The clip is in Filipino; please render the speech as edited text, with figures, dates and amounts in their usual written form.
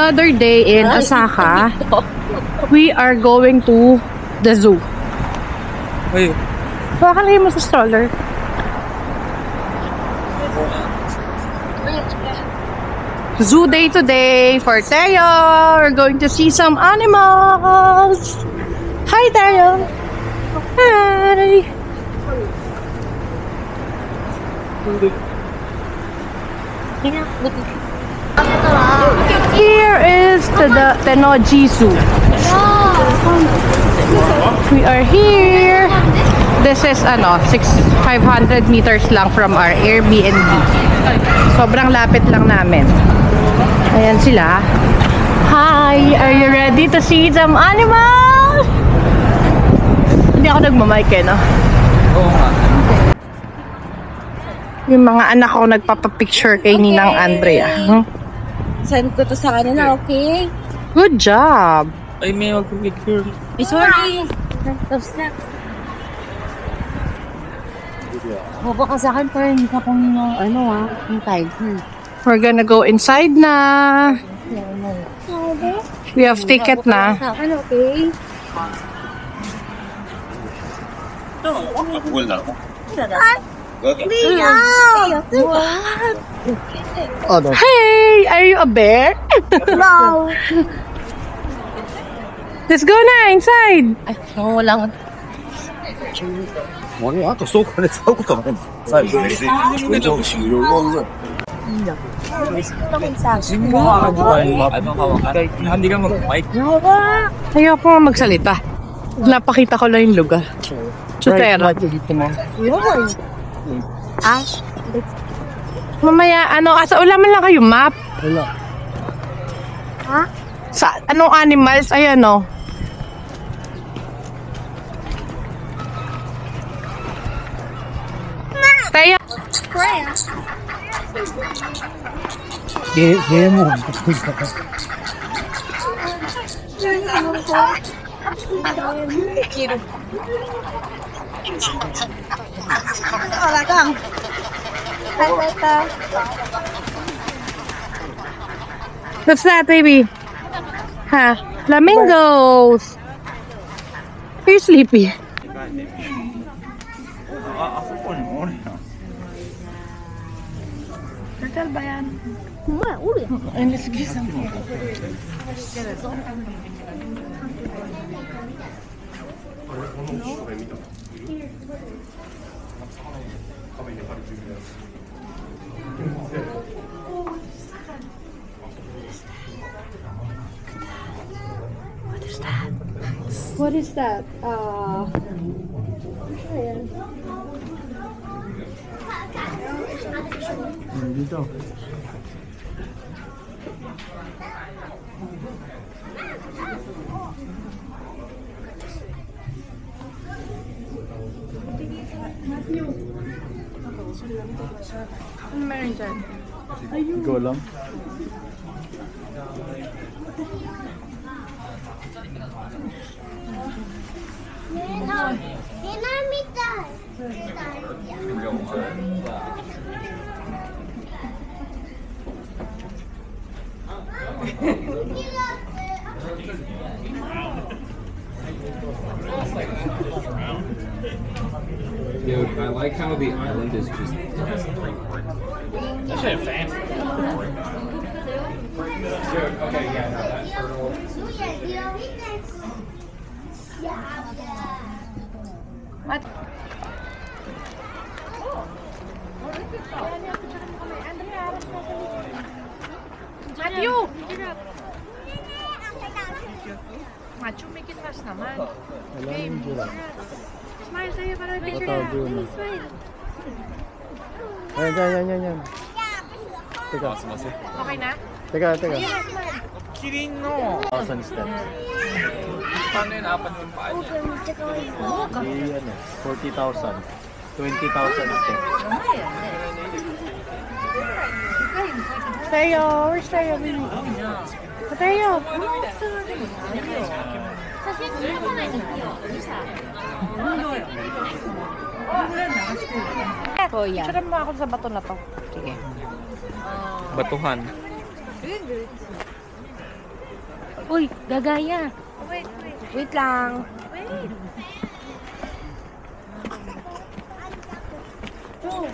Another day in Osaka. We are going to the zoo. Ayun. Pakalay mo sa stroller. Zoo day today for Teo. We're going to see some animals. Hi, Teo. Hi. Here is the Tennoji Zoo. We are here. This is 500 meters lang from our Airbnb. Sobrang lapit lang namin. Ayan sila. Hi! Are you ready to see some animals? Hindi ako nagmamic no? Oo nga. Yung mga anak ko nagpapapicture kay Ninang Andrea. Send ko to sa kanila, okay? Good job! Ay, may magpapicture. Sorry! Tapos na. Baba ka sa akin pero hindi ka pong yung tiger. We're gonna go inside na. We have ticket na. Ano, okay? What? Hey! Are you a bear? No! Let's go na inside! Ay, wala nga. あとそうかね、使うことはないんです。最後ね、終了後。 Hindi ka mag-mic. Ayoko nga magsalita. Napakita ko lang yung lugar. Chutera. Mamaya, sa ulaman lang kayo, map. Wala. Ha? Sa anong animals? Ayan, Kaya. Demon. What's that, baby? Ha? Flamingos. Are you sleepy? Turtle ba yan? Ay, nasigisan mo. What is that? What is that? Dito. Ano meron dyan? Ikaw lang. Dude, I like how the island is just three parts. That shit fancy. Dude, okay, yeah, no, that turtle. What? Matthew! Matthew, make it fast naman. Game. Smile sa'yo para may picture na. Smile. Yan. Teka. Okay na? Teka. Kidding, no. 1,000 steps. Paano yun? Apat yung paa niya? 40,000. 20,000 steps. Teo, where's Teo, baby? Teo! Kuya. Picture mo ako sa bato na to. Sige. Batuhan. Uy, gagaya. Wait lang. Oh,